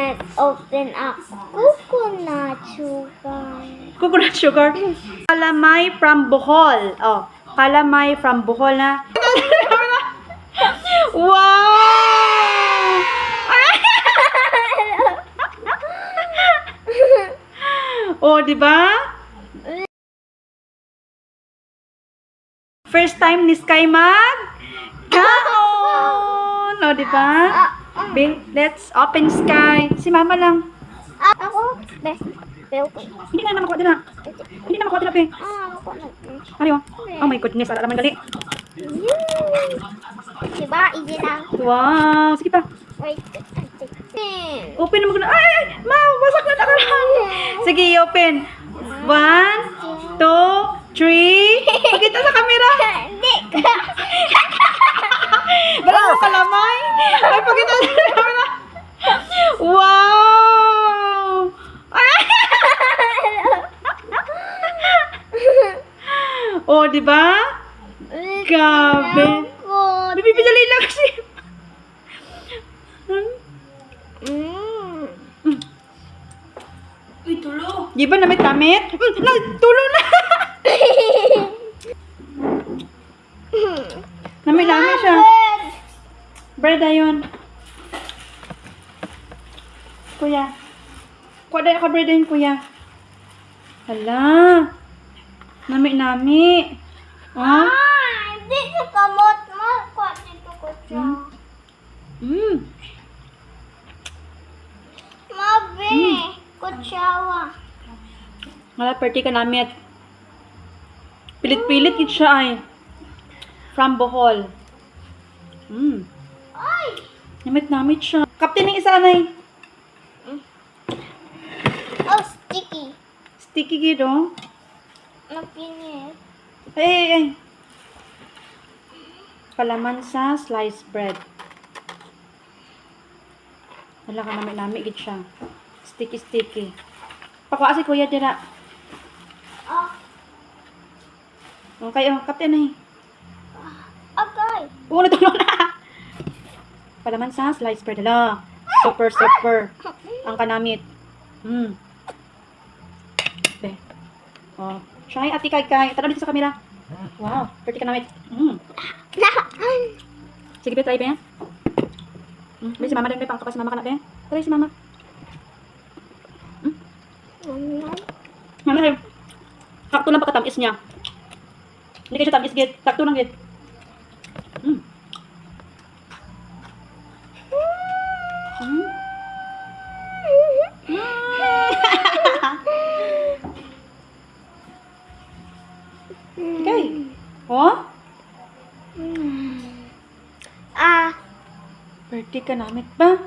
Let's open up coconut sugar. Coconut sugar. Kalamay from Bohol. Oh, kalamay from Bohol na. Wow! Oh, di ba? First time ni Sky mag kaon. Oh, di ba? Let's open Sky. Si Mama lang. Ako, open. Hindi na makuha din na. Hindi na makuha din na, Pe. Ako na. Ano? Oh my goodness, ala naman gali. Diba? Easy lang. Wow, sige pa. Wait. Open mo na. Ay, ma, wasak na nakaraan. Sige, open. 1, 2, 3. Pagkita sa camera. Hindi. Bala mo kalamay. Ay, pagkita sa camera. Wow! Ay! Oh, di ba? Grabe. Bibi, dali lang kasi. Uy, tulo. Di ba namit-namit? Tulo na. Namit-namit siya. Bread ayun. Kuya. Kuha dahil ka bread ayun, kuya. Hala. Nami-nami. Oh? Hindi siya kamot mo. Kuha dito ko siya. Mabe. Kutsawa. Wala, perti ka namit. Pilit-pilit yun siya ay. From Bohol. Ay! Namit-namit siya. Kapten ng isa, anay. Oh, sticky. Sticky gito. Napinis. Ay. Palaman sa sliced bread. Wala ka namit-namit gito siya. Sticky. Pakuha si kuya dira. Oh, Okay, kapten ay. agay. Oo, natulog na. Palaman sa sliced bread. Hala. Super. Ang kanamit. Okay. Oh. Try ati kay. Tara dito sa camera. Wow. Pretty kanamit. Sige, be, try, be. Be, si mama din, be. Pangkapas si mama ka na, be. Try si mama. Mama, be. Sakto lang pagkatamis niya. Hindi kayo siya tamis, git. Sakto lang, git. Okay. Oh? Birthday ka namit ba?